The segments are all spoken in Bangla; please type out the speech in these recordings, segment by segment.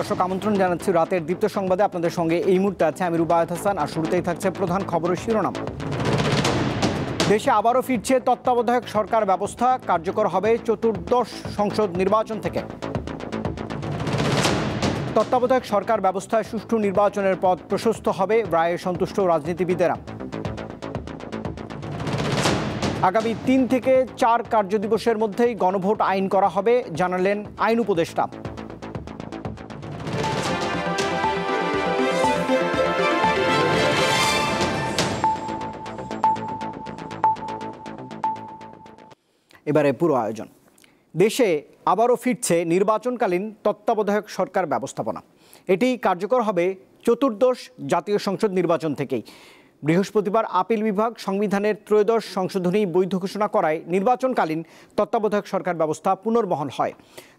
দর্শক, আমন্ত্রণ জানাচ্ছি রাতের দীপ্ত সংবাদে। আপনাদের সঙ্গে এই মুহূর্তে আছে আমি রুবায়েত হাসান। আর শুরুতেই থাকছে প্রধান খবরের শিরোনাম। দেশে আবারও ফিরছে তত্ত্বাবধায়ক সরকার ব্যবস্থা, কার্যকর হবে চতুর্দশ সংসদ নির্বাচন থেকে। তত্ত্বাবধায়ক সরকার ব্যবস্থায় সুষ্ঠু নির্বাচনের পথ প্রশস্ত হবে, রায়ে সন্তুষ্ট রাজনীতিবিদেরা। আগামী 3 থেকে 4 কার্যদিবসের মধ্যেই গণভোট আইন করা হবে, জানালেন আইন উপদেষ্টা। এবারে পুরো আয়োজন। দেশে আবারও ফিরছে নির্বাচনকালীন তত্ত্বাবধায়ক সরকার ব্যবস্থাপনা। এটি কার্যকর হবে চতুর্দশ জাতীয় সংসদ নির্বাচন থেকেই। বৃহস্পতিবার আপিল বিভাগ সংবিধানের ত্রয়োদশ সংশোধনী বৈধ ঘোষণা করায় নির্বাচনকালীন তত্ত্বাবধায়ক সরকার ব্যবস্থা পুনর্বহাল হয়।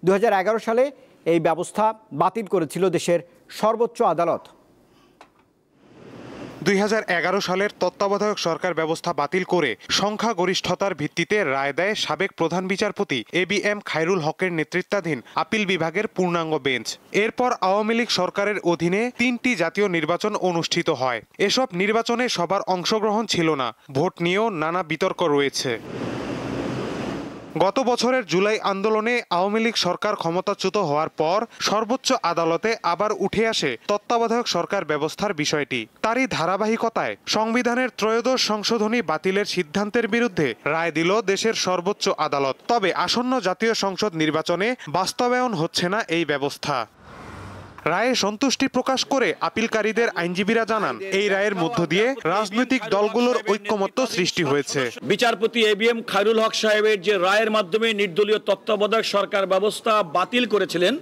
2011 সালে এই ব্যবস্থা বাতিল করেছিল দেশের সর্বোচ্চ আদালত। 2011 সালের তত্ত্বাবধায়ক সরকার ব্যবস্থা বাতিল করে সংখ্যাগরিষ্ঠতার ভিত্তিতে রায় দেয় সাবেক প্রধান বিচারপতি ABM খায়রুল হকের নেতৃত্বাধীন আপিল বিভাগের পূর্ণাঙ্গ বেঞ্চ। এরপর আওয়ামী লীগ সরকারের অধীনে 3টি জাতীয় নির্বাচন অনুষ্ঠিত হয়। এসব নির্বাচনে সবার অংশগ্রহণ ছিল না, ভোট নিয়েও নানা বিতর্ক রয়েছে। গত বছরের জুলাই আন্দোলনে আওয়ামী লীগ সরকার ক্ষমতাচ্যুত হওয়ার পর সর্বোচ্চ আদালতে আবার উঠে আসে তত্ত্বাবধায়ক সরকার ব্যবস্থার বিষয়টি। তারই ধারাবাহিকতায় সংবিধানের ত্রয়োদশ সংশোধনী বাতিলের সিদ্ধান্তের বিরুদ্ধে রায় দিল দেশের সর্বোচ্চ আদালত। তবে আসন্ন জাতীয় সংসদ নির্বাচনে বাস্তবায়ন হচ্ছে না এই ব্যবস্থা। রায়ে সন্তুষ্টি প্রকাশ করে আপিলকারীদের আইনজীবীরা জানান, এই রায়ের মধ্য দিয়ে রাজনৈতিক দলগুলোর ঐক্যমত্য সৃষ্টি হয়েছে। বিচারপতি ABM খায়রুল হক সাহেবের যে রায়ের মাধ্যমে নির্দলীয় তত্ত্বাবধায়ক সরকার ব্যবস্থা বাতিল করেছিলেন,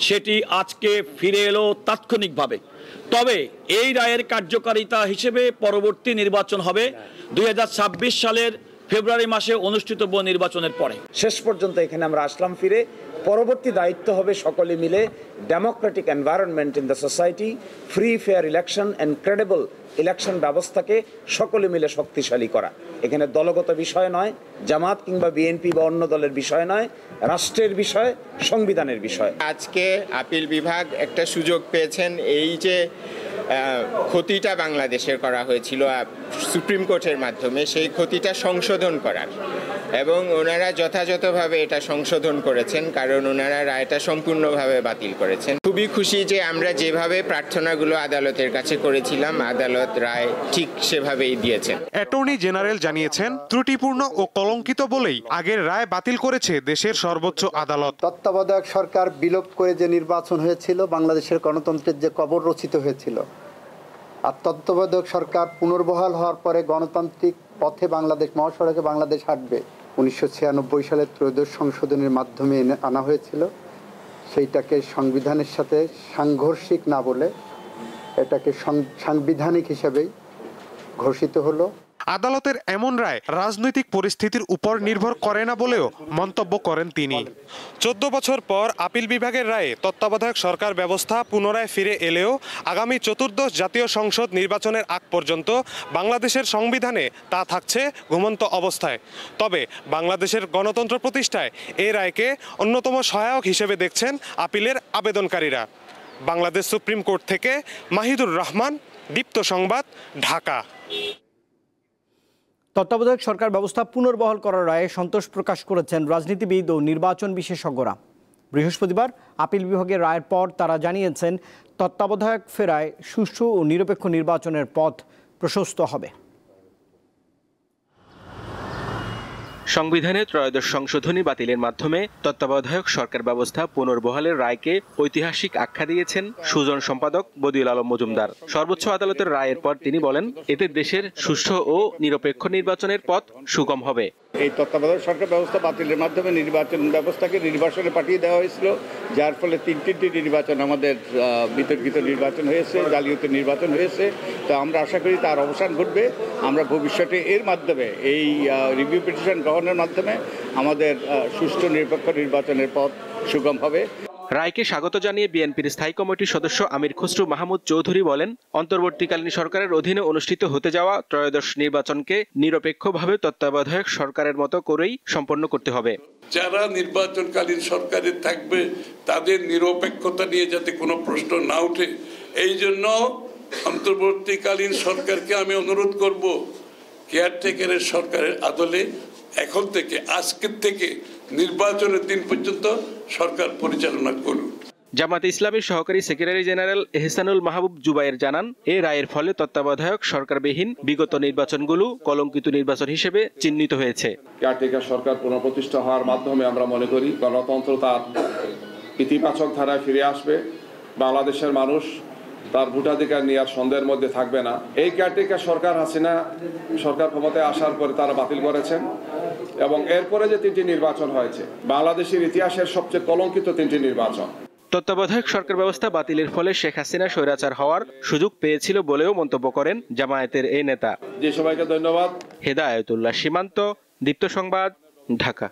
সেটি আজকে ফিরে এলো তাৎক্ষণিকভাবে। তবে এই রায়ের কার্যকারিতা হিসেবে পরবর্তী নির্বাচন হবে 2026 সালের ফেব্রুয়ারি মাসে অনুষ্ঠিতব্য নির্বাচনের পরে। শেষ পর্যন্ত এখানে আমরা আসলাম ফিরে। পরবর্তী দায়িত্ব হবে সকলে মিলে Democratic environment in the society, free fair election and credible election ব্যবস্থাকে সকলে মিলে শক্তিশালী করা। এখানে দলগত বিষয় নয়, জামাত কিংবা বিএনপি বা অন্য দলের বিষয় নয়, রাষ্ট্রের বিষয়, সংবিধানের বিষয়। আজকে আপিল বিভাগ একটা সুযোগ পেয়েছেন, এই যে ক্ষতিটা বাংলাদেশের করা হয়েছিল সুপ্রিম কোর্টের মাধ্যমে, সেই ক্ষতিটা সংশোধন করার, এবং ওনারা যথাযথভাবে এটা সংশোধন করেছেন, কারণ ওনারা রায়টা সম্পূর্ণভাবে বাতিল করেছেন। খুবই খুশি যে আমরা যেভাবে প্রার্থনাগুলো আদালতের কাছে করেছিলাম, আদালত রায় ঠিক সেভাবেই দিয়েছেন। অ্যাটর্নি জেনারেল জানিয়েছেন, ত্রুটিপূর্ণ ও কলঙ্কিত বলেই আগের রায় বাতিল করেছে দেশের সর্বোচ্চ আদালত। তত্ত্বাবধায়ক সরকার বিলোপ করে যে নির্বাচন হয়েছিল, বাংলাদেশের গণতন্ত্রের যে কবর রচিত হয়েছিল, আর তত্ত্বাবধায়ক সরকার পুনর্বহাল হওয়ার পরে গণতান্ত্রিক পথে বাংলাদেশ, মহাসড়কে বাংলাদেশ হাঁটবে, 1996 সালের ত্রয়োদশ সংশোধনের মাধ্যমে আনা হয়েছিল। সেইটাকে সংবিধানের সাথে সাংঘর্ষিক না বলে এটাকে সাংবিধানিক হিসেবেই ঘোষিত হলো। আদালতের এমন রায় রাজনৈতিক পরিস্থিতির উপর নির্ভর করে না বলেও মন্তব্য করেন তিনি। 14 বছর পর আপিল বিভাগের রায়ে তত্ত্বাবধায়ক সরকার ব্যবস্থা পুনরায় ফিরে এলেও আগামী চতুর্দশ জাতীয় সংসদ নির্বাচনের আগ পর্যন্ত বাংলাদেশের সংবিধানে তা থাকছে ঘুমন্ত অবস্থায়। তবে বাংলাদেশের গণতন্ত্র প্রতিষ্ঠায় এই রায়কে অন্যতম সহায়ক হিসেবে দেখছেন আপিলের আবেদনকারীরা। বাংলাদেশ সুপ্রিম কোর্ট থেকে মাহিদুর রহমান, দীপ্ত সংবাদ, ঢাকা। তত্ত্বাবধায়ক সরকার ব্যবস্থা পুনর্বহাল করার রায়ে সন্তোষ প্রকাশ করেছেন রাজনীতিবিদ ও নির্বাচন বিশেষজ্ঞরা। বৃহস্পতিবার আপিল বিভাগের রায়ের পর তারা জানিয়েছেন, তত্ত্বাবধায়ক ফেরায় সুষ্ঠু ও নিরপেক্ষ নির্বাচনের পথ প্রশস্ত হবে। সংবিধানের ত্রয়োদশ সংশোধনী বাতিলের মাধ্যমে তত্ত্বাবধায়ক সরকার ব্যবস্থা পুনর্বহালের রায়কে ঐতিহাসিক আখ্যা দিয়েছেন সুজন সম্পাদক বদিউল আলম মজুমদার। সর্বোচ্চ আদালতের রায়ের পর তিনি বলেন, এতে দেশের সুষ্ঠু ও নিরপেক্ষ নির্বাচনের পথ সুগম হবে। এই তত্ত্বাবধায়ক সরকার ব্যবস্থা বাতিলের মাধ্যমে নির্বাচন ব্যবস্থাকে নির্বাচনে পাঠিয়ে দেওয়া হয়েছিল, যার ফলে 3টি নির্বাচন আমাদের বিতর্কিত নির্বাচন হয়েছে, জালিয়াতি নির্বাচন হয়েছে। তো আমরা আশা করি তার অবসান ঘটবে। আমরা ভবিষ্যতে এর মাধ্যমে এই রিভিউ পিটিশন গ্রহণের মাধ্যমে আমাদের সুষ্ঠু নিরপেক্ষ নির্বাচনের পথ সুগম হবে। রায়কে স্বাগত জানিয়ে বিএনপির স্থায়ী কমিটির সদস্য আমির খসরু মাহমুদ চৌধুরী বলেন, অন্তর্বর্তীকালীন সরকারের অধীনে অনুষ্ঠিত হতে যাওয়া ত্রয়োদশ নির্বাচনকে নিরপেক্ষভাবে তত্ত্বাবধায়ক সরকারের মতো করেই সম্পন্ন করতে হবে। যারা নির্বাচনকালীন সরকারে থাকবে তাদের নিরপেক্ষতা নিয়ে যাতে কোনো প্রশ্ন না ওঠে, এই জন্য অন্তর্বর্তীকালীন সরকারকে আমি অনুরোধ করব, কেয়ারটেকারের সরকারের আদলে এখন থেকে, আজকের থেকে নির্বাচনের দিন পর্যন্ত সরকার পরিচালনা করুন। জামায়াতে ইসলামীর সহকারী সেক্রেটারি জেনারেল এহসানুল মাহবুব জুবায়ের জানান, এই রায়ের ফলে তত্ত্বাবধায়ক সরকারবিহীন বিগত নির্বাচনগুলো কলঙ্কিত নির্বাচন হিসেবে চিহ্নিত হয়েছে। কেয়ারটেকার সরকার পুনঃপ্রতিষ্ঠা হওয়ার মাধ্যমে আমরা মনে করি গণতন্ত্র তার ইতিবাচক ধারায় ফিরে আসবে। বাংলাদেশের মানুষ তার ভোটাধিকার নিয়ে আর সন্দেহের মধ্যে থাকবে না। এই কেয়ারটেকার সরকার হাসিনা সরকার ক্ষমতায় আসার পরে তারা বাতিল করেছেন এবং এরপরে যে 3টি নির্বাচন হয়েছে বাংলাদেশের ইতিহাসের সবচেয়ে কলঙ্কিত 3টি নির্বাচন। তত্ত্বাবধায়ক সরকার ব্যবস্থা বাতিলের ফলে শেখ হাসিনা স্বৈরাচার হওয়ার সুযোগ পেয়েছিল বলেও মন্তব্য করেন জামায়াতের এই নেতা। যে সবাইকে ধন্যবাদ। হেদায়েতুল্লাহ সীমান্ত, দীপ্ত সংবাদ, ঢাকা।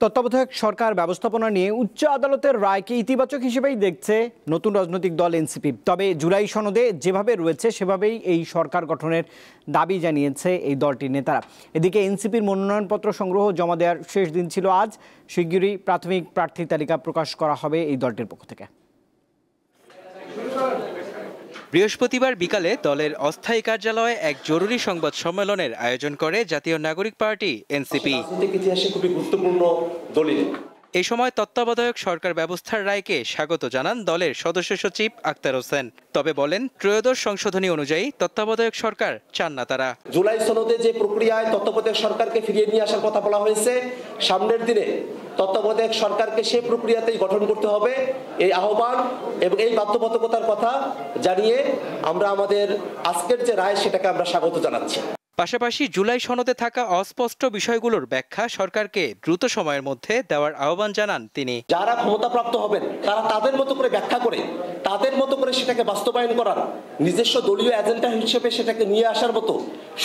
তত্ত্বাবধায়ক সরকার ব্যবস্থাপনা নিয়ে উচ্চ আদালতের রায়কে ইতিবাচক হিসেবেই দেখছে নতুন রাজনৈতিক দল এনসিপি। তবে জুলাই সনদে যেভাবে রয়েছে সেভাবেই এই সরকার গঠনের দাবি জানিয়েছে এই দলটির নেতারা। এদিকে এনসিপির মনোনয়নপত্র সংগ্রহ জমা দেওয়ার শেষ দিন ছিল আজ। শিগগিরই প্রাথমিক প্রার্থী তালিকা প্রকাশ করা হবে এই দলটির পক্ষ থেকে। বৃহস্পতিবার বিকালে দলের অস্থায়ী কার্যালয়ে এক জরুরি সংবাদ সম্মেলনের আয়োজন করে জাতীয় নাগরিক পার্টি এনসিপি। এই সময় তত্ত্বাবধায়ক সরকার ব্যবস্থার রায়কে স্বাগত জানান দলের সদস্য সচিব আক্তার হোসেন। তবে বলেন, ত্রয়োদশ সংশোধনী অনুযায়ী তত্ত্বাবধায়ক সরকার চান না তারা। জুলাই সনদে যে প্রক্রিয়ায় তত্ত্বাবধায়ক সরকারকে ফিরিয়ে নিয়ে আসার কথা বলা হয়েছে, সামনের দিনে তত্ত্বাবধায়ক সরকারকে সেই প্রক্রিয়াতেই গঠন করতে হবে, এই আহ্বান এবং এই বাধ্যবাধকতার কথা জানিয়ে আমরা আমাদের আজকের যে রায় সেটাকে আমরা স্বাগত জানাচ্ছি। পাশাপাশি জুলাই সনদে থাকা অস্পষ্ট বিষয়গুলোর ব্যাখ্যা সরকারকে দ্রুত সময়ের মধ্যে দেওয়ার আহ্বান জানান তিনি। যারা ক্ষমতাপ্রাপ্ত হবেন তারা তাদের মতো করে ব্যাখ্যা করে তাদের মতো করে সেটাকে বাস্তবায়ন করার, নিজস্ব দলীয় এজেন্ডা হিসেবে সেটাকে নিয়ে আসার মতো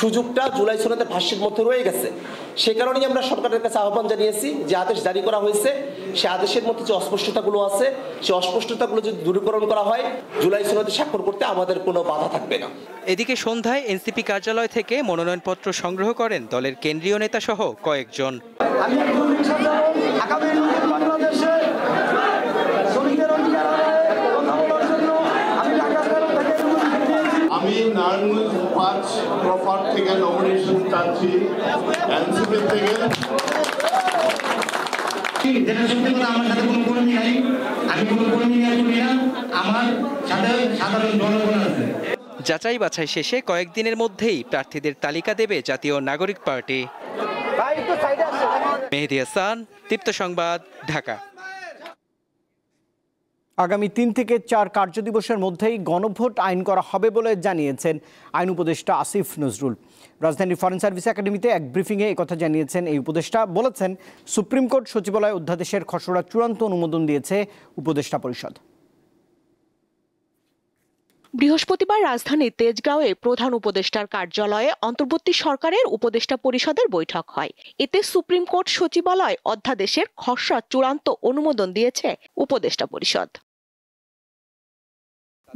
সুযোগটা জুলাই সনদের ভাষ্যের মধ্যে রয়ে গেছে। সে কারণেই আমরা সরকারের কাছে আহ্বান জানিয়েছি যে আদেশ জারি করা হয়েছে, সে আদেশের মধ্যে যে অস্পষ্টতাগুলো আছে সেই অস্পষ্টতাগুলো যদি দূরীকরণ করা হয়, জুলাই সনদে স্বাক্ষর করতে আমাদের কোনো বাধা থাকবে না। এদিকে সন্ধ্যায় এনসিপি কার্যালয় থেকে মনোনয়নপত্র সংগ্রহ করেন দলের কেন্দ্রীয় নেতা সহ কয়েকজন। আমি নারায়ণগঞ্জ 5 প্রপার থেকে নমিনেশন চাচ্ছি এনসিপি থেকে। যেটা সত্যি কথা, আমার সাথে কোনো কর্মী নাই, আমি কোনো কর্মী নিয়ে আসবি না, আমার সাথে সাধারণ জনগণ আছে। যাচাই বাছাই শেষে কয়েকদিনের মধ্যেই প্রার্থীদের তালিকা দেবে জাতীয় নাগরিক পার্টি। মেহেদী হাসান, দীপ্ত সংবাদ, ঢাকা। আগামী 3 থেকে 4 কার্যদিবসের মধ্যেই গণভোট আইন করা হবে বলে জানিয়েছেন আইন উপদেষ্টা আসিফ নজরুল। রাজধানীর ফরেন সার্ভিস একাডেমিতে এক ব্রিফিংয়ে একথা জানিয়েছেন এই উপদেষ্টা। বলেছেন, সুপ্রিম কোর্ট সচিবালয় অধ্যাদেশের খসড়া চূড়ান্ত অনুমোদন দিয়েছে উপদেষ্টা পরিষদ। বৃহস্পতিবার রাজধানীর তেজগাঁওয়ে প্রধান উপদেষ্টার কার্যালয়ে অন্তর্বর্তী সরকারের উপদেষ্টা পরিষদের বৈঠক হয়। এতে সুপ্রিম কোর্ট সচিবালয় অধ্যাদেশের খসড়া চূড়ান্ত অনুমোদন দিয়েছে উপদেষ্টা পরিষদ।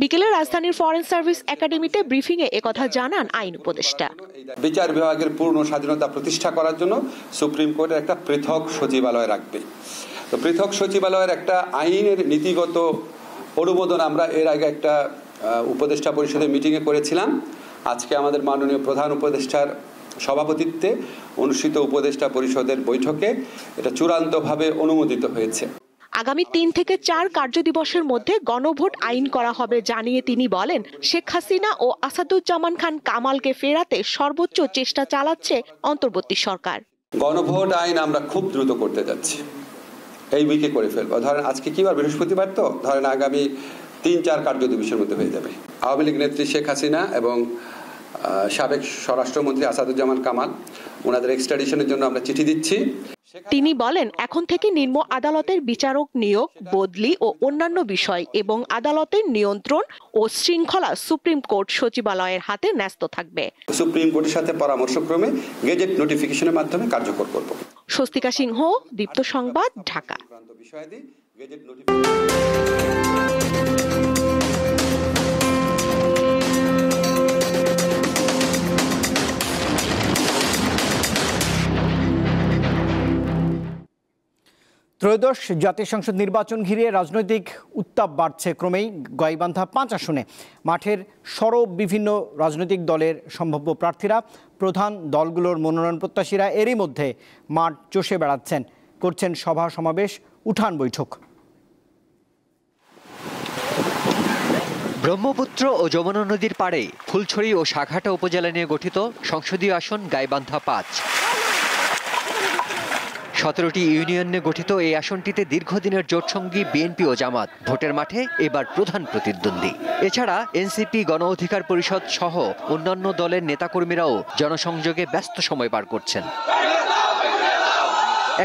বিকেলে রাজধানীর ফরেন সার্ভিস একাডেমিতে ব্রিফিংয়ে একথা জানান আইন উপদেষ্টা। বিচার বিভাগের পূর্ণ স্বাধীনতা প্রতিষ্ঠা করার জন্য সুপ্রিম কোর্টের একটা পৃথক সচিবালয় রাখবে। তো পৃথক সচিবালয়ের একটা আইনের নীতিগত অনুমোদন আমরা এর আগে একটা উপদেষ্টা পরিষদের মিটিংয়ে করেছিলাম। আজকে আমাদের মাননীয় প্রধান উপদেষ্টার সভাপতিত্বে অনুষ্ঠিত উপদেষ্টা পরিষদের বৈঠকে এটা চূড়ান্তভাবে অনুমোদিত হয়েছে। আগামী 3 থেকে 4 কার্যদিবসের মধ্যে গণভোট আইন করা হবে জানিয়ে তিনি বলেন, শেখ হাসিনা ও আসাদুজ্জামান খান কামালকে ফেরাতে সর্বোচ্চ চেষ্টা চালাচ্ছে অন্তর্বর্তী সরকার। গণভোট আইন আমরা খুব দ্রুত করতে যাচ্ছি, এই উইকে করে ফেলবো। ধরেন আজকে কি বার, বৃহস্পতিবার, তো ধরেন আগামী 3-4 কার্যদিবসের মধ্যে হয়ে যাবে। আওয়ামী লীগ নেত্রী শেখ হাসিনা এবং সাবেক স্বরাষ্ট্রমন্ত্রী আসাদুজ্জামান কামাল, ওনাদের এক্সট্রাডিশনের জন্য আমরা চিঠি দিচ্ছি। তিনি বলেন, এখন থেকে নিম্ন আদালতের বিচারক নিয়োগ, বদলি ও অন্যান্য বিষয় এবং আদালতের নিয়ন্ত্রণ ও শৃঙ্খলা সুপ্রিম কোর্ট সচিবালয়ের হাতে ন্যস্ত থাকবে। সুপ্রিম কোর্টের সাথে পরামর্শক্রমে গেজেট নোটিফিকেশনের মাধ্যমে কার্যকর করব। স্বস্তিকা সিংহ, দীপ্ত সংবাদ, ঢাকা। বিষয়াদি গেজেট নোটিফিকেশন। ত্রয়োদশ জাতীয় সংসদ নির্বাচন ঘিরে রাজনৈতিক উত্তাপ বাড়ছে ক্রমেই। গাইবান্ধা 5 আসনে মাঠের সরব বিভিন্ন রাজনৈতিক দলের সম্ভাব্য প্রার্থীরা, প্রধান দলগুলোর মনোনয়ন প্রত্যাশীরা এরই মধ্যে মাঠ চষে বেড়াচ্ছেন, করছেন সভা সমাবেশ, উঠান বৈঠক। ব্রহ্মপুত্র ও যমুনা নদীর পাড়ে ফুলছড়ি ও সাঘাটা উপজেলা নিয়ে গঠিত সংসদীয় আসন গাইবান্ধা 5। 17টি ইউনিয়ন নিয়ে গঠিত এই আসনটিতে দীর্ঘদিনের জোটসঙ্গী বিএনপি ও জামাত ভোটের মাঠে এবার প্রধান প্রতিদ্বন্দ্বী। এছাড়া এনসিপি, গণ অধিকার পরিষদ সহ অন্যান্য দলের নেতাকর্মীরাও জনসংযোগে ব্যস্ত সময় পার করছেন।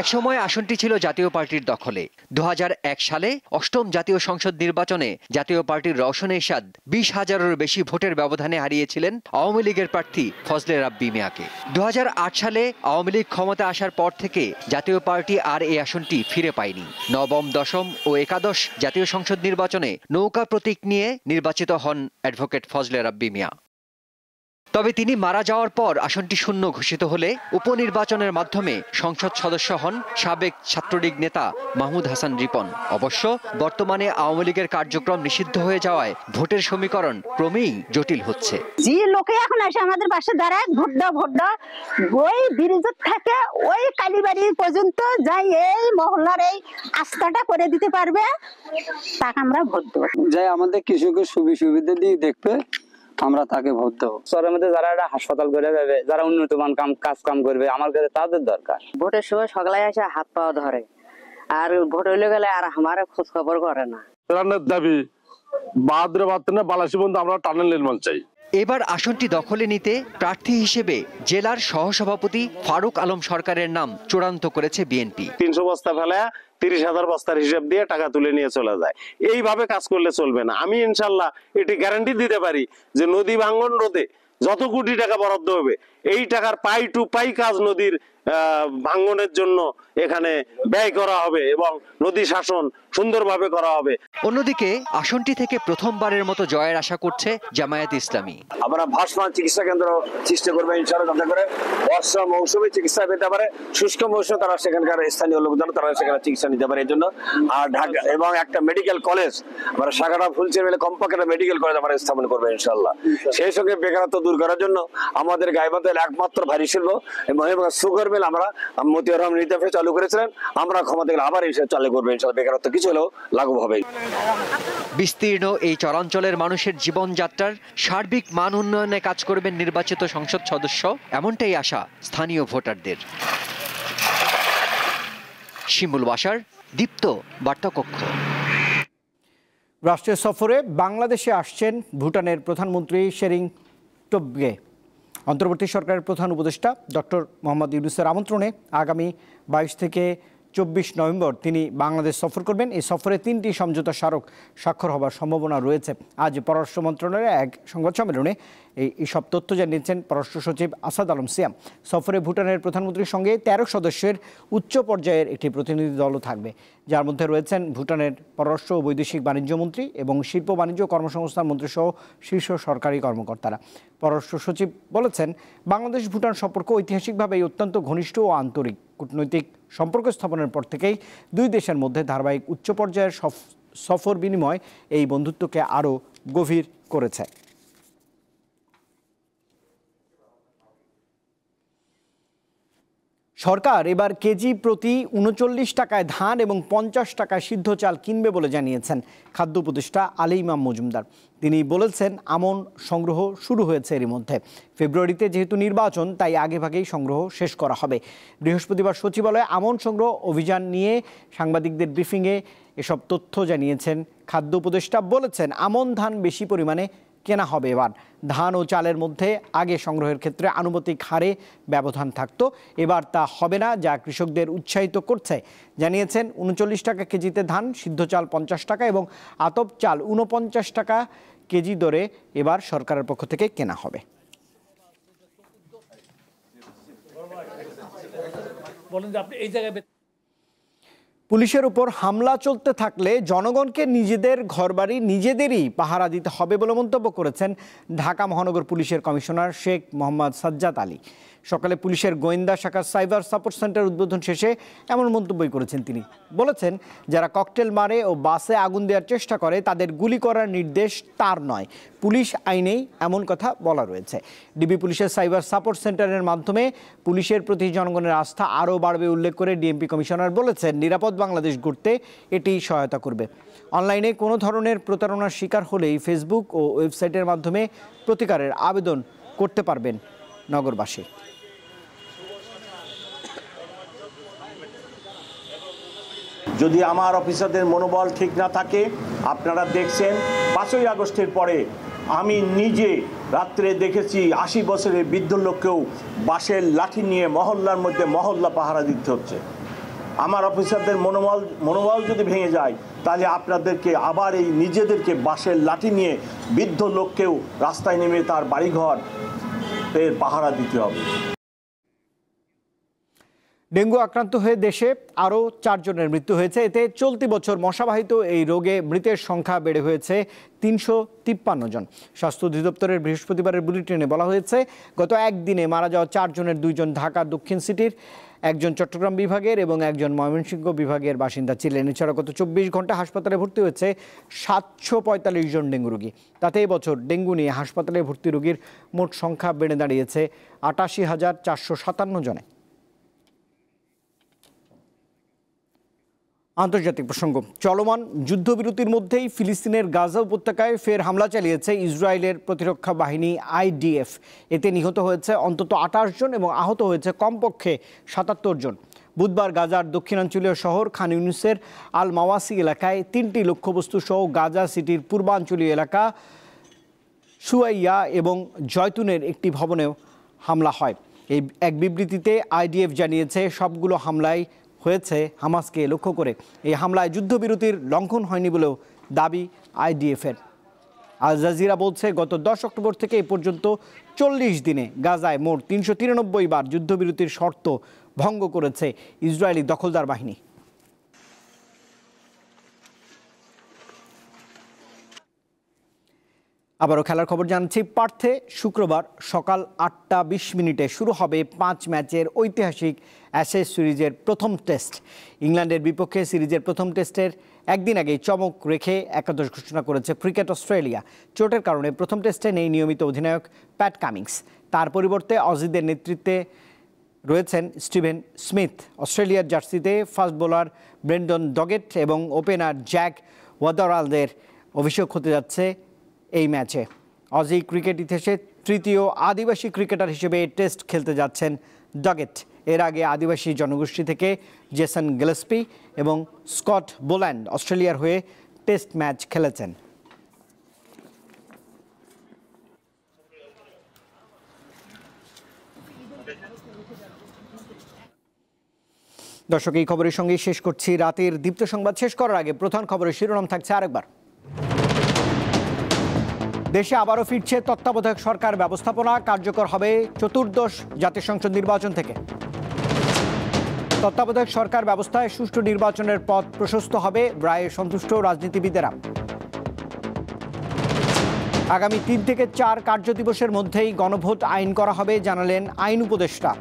একসময় আসনটি ছিল জাতীয় পার্টির দখলে। 2001 সালে 8ম জাতীয় সংসদ নির্বাচনে জাতীয় পার্টির রওশন এরশাদ 20,000-এরও বেশি ভোটের ব্যবধানে হারিয়েছিলেন আওয়ামী লীগের প্রার্থী ফজলে রাব্বি মিয়াকে। 2008 সালে আওয়ামী লীগ ক্ষমতা আসার পর থেকে জাতীয় পার্টি আর এই আসনটি ফিরে পায়নি। নবম, দশম ও একাদশ জাতীয় সংসদ নির্বাচনে নৌকা প্রতীক নিয়ে নির্বাচিত হন অ্যাডভোকেট ফজলে রাব্বি মিয়া। তবে তিনি মারা যাওয়ার পর আসনটি শূন্য ঘোষিত হলে উপনির্বাচনের মাধ্যমে সংসদ সদস্য হন সাবেক ছাত্রলীগ নেতা মাহমুদ হাসান রিপন। অবশ্য বর্তমানে আওয়ামী লীগের কার্যক্রম নিষিদ্ধ হয়ে যাওয়ায় ভোটের সমীকরণ ক্রমেই জটিল হচ্ছে। যে লোকে এখন এসে আমাদের পাশে দাঁড়ায় ভোট দাও ওই ব্রিজ থেকে ওই কালীবাড়ি পর্যন্ত যাই এই মহল্লার এই আস্থাটা করে দিতে পারবে, তাকে আমরা ভোট দেবো। যাই আমাদের কৃষকের সুবিধা দিয়ে দেখবে, আমরা তাকে ভোট দেবো। শহরের মধ্যে যারা একটা হাসপাতাল করে দেবে, যারা উন্নতমান কাজ করবে, আমার কাছে তাদের দরকার। ভোটের সময় সকালে এসে হাত পা ধরে, আর ভোট হইলে গেলে আর আমার খোঁজ খবর করে না। দাবি বাহাদুর বাদ বালাসী বন্ধু আমরা টানেল নির্মাণ চাই। এবার আসনটি দখলে নিতে প্রার্থী হিসেবে জেলার সহসভাপতি ফারুক আলম সরকারের নাম চূড়ান্ত করেছে বিএনপি। 300 বস্তা ফেলে 30,000 বস্তার হিসাব দিয়ে টাকা তুলে নিয়ে চলে যায়। এইভাবে কাজ করলে চলবে না। আমি ইনশাল্লাহ এটি গ্যারান্টি দিতে পারি যে নদী ভাঙ্গন রোধে যত কোটি টাকা বরাদ্দ হবে, এই টাকার পাই টু পাই কাজ নদীর ভাঙ্গনের জন্য এখানে ব্যয় করা হবে এবং নদী শাসন সুন্দরভাবে করা হবে। অন্যদিকে আসনটি থেকে প্রথমবারের মতো জয়ের আশা করছে জামায়াত ইসলামী। আমরা ভাসমান চিকিৎসা কেন্দ্র সৃষ্টি করবো ইনশাআল্লাহ, যাতে করে বর্ষা মৌসুমে চিকিৎসা পেতে পারে, শুষ্ক মৌসুমে তারা সেখানকার স্থানীয় লোকজন তারা সেখানে চিকিৎসা নিতে পারে। এই জন্য আর ঢাকা এবং একটা মেডিকেল কলেজ আমরা সাগাটা ফুলছেড়ি মিলে কমপক্ষে একটা মেডিকেল কলেজ আমরা স্থাপন করবো ইনশাআল্লাহ। সেই সঙ্গে বেকারত্ব দূর করার জন্য আমাদের গাইবান্ধার একমাত্র ভারী শিল্প এবং সুগার মিল আমরা মতিয়ার রহমান রিজার্ভে চালু করেছিলেন, আমরা ক্ষমতা গেলে আবার এসে চালু করবো ইনশাআল্লাহ। বেকারত্ব কিছু হলেও লাঘব হবে। বিস্তীর্ণ এই চরাঞ্চলের মানুষের জীবনযাত্রার সার্বিক মান উন্নয়নে কাজ করবেন নির্বাচিত সংসদ সদস্য, এমনটাই আশা স্থানীয় ভোটারদের। শিমুল বাশার, দীপ্ত বার্তাকক্ষ। রাষ্ট্রীয় সফরে বাংলাদেশে আসছেন ভুটানের প্রধানমন্ত্রী শেরিং টোবগে। অন্তর্বর্তী সরকারের প্রধান উপদেষ্টা ডক্টর মোহাম্মদ ইউনূসের আমন্ত্রণে আগামী 22 থেকে 24 নভেম্বর তিনি বাংলাদেশ সফর করবেন। এই সফরে 3টি সমঝোতা স্মারক স্বাক্ষর হবার সম্ভাবনা রয়েছে। আজ পররাষ্ট্র মন্ত্রণালয়ের এক সংবাদ সম্মেলনে এইসব তথ্য জানিয়েছেন পররাষ্ট্র সচিব আসাদ আলম সিয়াম। সফরে ভুটানের প্রধানমন্ত্রীর সঙ্গে 13 সদস্যের উচ্চ পর্যায়ের একটি প্রতিনিধি দলও থাকবে, যার মধ্যে রয়েছেন ভুটানের পররাষ্ট্র ও বৈদেশিক বাণিজ্য মন্ত্রী এবং শিল্প বাণিজ্য কর্মসংস্থান মন্ত্রী সহ শীর্ষ সরকারি কর্মকর্তারা। পররাষ্ট্র সচিব বলেছেন, বাংলাদেশ ভুটান সম্পর্ক ঐতিহাসিকভাবে অত্যন্ত ঘনিষ্ঠ ও আন্তরিক। কূটনৈতিক সম্পর্ক স্থাপনের পর থেকেই দুই দেশের মধ্যে ধারাবাহিক উচ্চ পর্যায়ের সফর বিনিময় এই বন্ধুত্বকে আরও গভীর করেছে। সরকার এবার কেজি প্রতি 39 টাকায় ধান এবং 50 টাকায় সিদ্ধ চাল কিনবে বলে জানিয়েছেন খাদ্য উপদেষ্টা আলী ইমাম মজুমদার। তিনি বলেছেন, আমন সংগ্রহ শুরু হয়েছে এরই মধ্যে। ফেব্রুয়ারিতে যেহেতু নির্বাচন, তাই আগেভাগেই সংগ্রহ শেষ করা হবে। বৃহস্পতিবার সচিবালয়ে আমন সংগ্রহ অভিযান নিয়ে সাংবাদিকদের ব্রিফিংয়ে এসব তথ্য জানিয়েছেন খাদ্য উপদেষ্টা। বলেছেন, আমন ধান বেশি পরিমাণে কেনা হবে এবার। ধান ও চালের মধ্যে আগে সংগ্রহের ক্ষেত্রে আনুপাতিক হারে ব্যবধান থাকতো, এবার তা হবে না, যা কৃষকদের উৎসাহিত করছে। জানিয়েছেন, 39 টাকা কেজিতে ধান, সিদ্ধ চাল 50 টাকা এবং আতপ চাল 49 টাকা কেজি দরে এবার সরকারের পক্ষ থেকে কেনা হবে। পুলিশের উপর হামলা চলতে থাকলে জনগণকে নিজেদের ঘরবাড়ি নিজেদেরই পাহারা দিতে হবে বলে মন্তব্য করেছেন ঢাকা মহানগর পুলিশের কমিশনার শেখ মোহাম্মদ সাজ্জাদ আলী। সকালে পুলিশের গোয়েন্দা শাখার সাইবার সাপোর্ট সেন্টার উদ্বোধন শেষে এমন মন্তব্যই করেছেন তিনি। বলেছেন, যারা ককটেল মারে ও বাসে আগুন দেওয়ার চেষ্টা করে তাদের গুলি করার নির্দেশ তার নয়, পুলিশ আইনেই এমন কথা বলা রয়েছে। ডিবি পুলিশের সাইবার সাপোর্ট সেন্টারের মাধ্যমে পুলিশের প্রতি জনগণের আস্থা আরও বাড়বে উল্লেখ করে ডিএমপি কমিশনার বলেছেন, নিরাপদ বাংলাদেশ গড়তে এটি সহায়তা করবে। অনলাইনে কোনো ধরনের প্রতারণার শিকার হলেই ফেসবুক ও ওয়েবসাইটের মাধ্যমে প্রতিকারের আবেদন করতে পারবেন নগরবাসী। যদি আমার অফিসারদের মনোবল ঠিক না থাকে, আপনারা দেখছেন 5ই আগস্টের পরে আমি নিজে রাত্রে দেখেছি 80 বছরের বৃদ্ধ লোককেও বাঁশের লাঠি নিয়ে মহল্লার মধ্যে মহল্লা পাহারা দিতে হচ্ছে। আমার অফিসারদের মনোবল যদি ভেঙে যায়, তাহলে আপনাদেরকে আবার এই নিজেদেরকে বাঁশের লাঠি নিয়ে বৃদ্ধ লোককেও রাস্তায় নেমে তার বাড়িঘর এর পাহারা দিতে হবে। ডেঙ্গু আক্রান্ত হয়ে দেশে আরও 4 জনের মৃত্যু হয়েছে। এতে চলতি বছর মশাবাহিত এই রোগে মৃতের সংখ্যা বেড়ে হয়েছে 353 জন। স্বাস্থ্য অধিদপ্তরের বৃহস্পতিবারের বুলেটিনে বলা হয়েছে, গত একদিনে মারা যাওয়া 4 জনের 2 জন ঢাকা দক্ষিণ সিটির, 1 জন চট্টগ্রাম বিভাগের এবং 1 জন ময়মনসিংহ বিভাগের বাসিন্দা ছিলেন। এছাড়া গত 24 ঘন্টা হাসপাতালে ভর্তি হয়েছে 745 জন ডেঙ্গু রোগী। তাতে এবছর ডেঙ্গু নিয়ে হাসপাতালে ভর্তি রোগীর মোট সংখ্যা বেড়ে দাঁড়িয়েছে 88,457 জনে। আন্তর্জাতিক প্রসঙ্গ। চলমান যুদ্ধবিরতির মধ্যেই ফিলিস্তিনের গাজা উপত্যকায় ফের হামলা চালিয়েছে ইসরায়েলের প্রতিরক্ষা বাহিনী IDF। এতে নিহত হয়েছে অন্তত 28 জন এবং আহত হয়েছে কমপক্ষে 77 জন। বুধবার গাজার দক্ষিণাঞ্চলীয় শহর খান ইউনিসের আল মাওয়াসি এলাকায় 3টি লক্ষ্যবস্তু সহ গাজা সিটির পূর্বাঞ্চলীয় এলাকা সুয়াইয়া এবং জয়তুনের একটি ভবনেও হামলা হয়। এই এক বিবৃতিতে IDF জানিয়েছে, সবগুলো হামলায় হয়েছে হামাসকে লক্ষ্য করে। এই হামলায় যুদ্ধবিরতির লঙ্ঘন হয়নি বলেও দাবি IDF-এর। আল জাজিরা বলছে, গত 10 অক্টোবর থেকে এ পর্যন্ত 40 দিনে গাজায় মোট 393 বার যুদ্ধবিরতির শর্ত ভঙ্গ করেছে ইসরায়েলি দখলদার বাহিনী। আবারও খেলার খবর জানাচ্ছি। পার্থে শুক্রবার সকাল 8:20 শুরু হবে 5 ম্যাচের ঐতিহাসিক অ্যাশেজ সিরিজের প্রথম টেস্ট। ইংল্যান্ডের বিপক্ষে সিরিজের প্রথম টেস্টের একদিন আগেই চমক রেখে একাদশ ঘোষণা করেছে ক্রিকেট অস্ট্রেলিয়া। চোটের কারণে প্রথম টেস্টে নেই নিয়মিত অধিনায়ক প্যাট কামিংস। তার পরিবর্তে অজিদের নেতৃত্বে রয়েছেন স্টিভেন স্মিথ। অস্ট্রেলিয়ার জার্সিতে ফাস্ট বোলার ব্রেন্ডন ডগেট এবং ওপেনার জ্যাক ওয়াদারালদের অভিষেক হতে যাচ্ছে এই ম্যাচে। অজি ক্রিকেট ইতিহাসে তৃতীয় আদিবাসী ক্রিকেটার হিসেবে টেস্ট খেলতে যাচ্ছেন ডগেট। এর আগে আদিবাসী জনগোষ্ঠী থেকে জেসন গিলেস্পি এবং স্কট বোল্যান্ড অস্ট্রেলিয়ার হয়ে টেস্ট ম্যাচ খেলেছেন। দর্শক, এই খবরের সঙ্গেই শেষ করছি রাতের দীপ্ত সংবাদ। শেষ করার আগে প্রধান খবরের শিরোনাম থাকছে আরেকবার। দেশে আবারও ফিরছে তত্ত্বাবধায়ক সরকার ব্যবস্থাপনা, কার্যকর হবে চতুর্দশ জাতীয় সংসদ নির্বাচন থেকে। তত্ত্বাবধায়ক সরকার ব্যবস্থায় সুষ্ঠু নির্বাচনের পথ প্রশস্ত হবে, রায়ে সন্তুষ্ট রাজনীতিবিদেরা। আগামী 3 থেকে 4 কার্যদিবসের মধ্যেই গণভোট আইন করা হবে, জানালেন আইন উপদেষ্টা।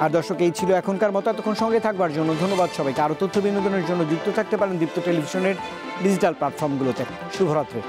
আর দর্শক, এই ছিল এখনকার মতো। এতক্ষণ সঙ্গে থাকবার জন্য ধন্যবাদ সবাইকে। আরও তথ্য বিনোদনের জন্য যুক্ত থাকতে পারেন দীপ্ত টেলিভিশনের ডিজিটাল প্ল্যাটফর্মগুলোতে। শুভরাত্রি।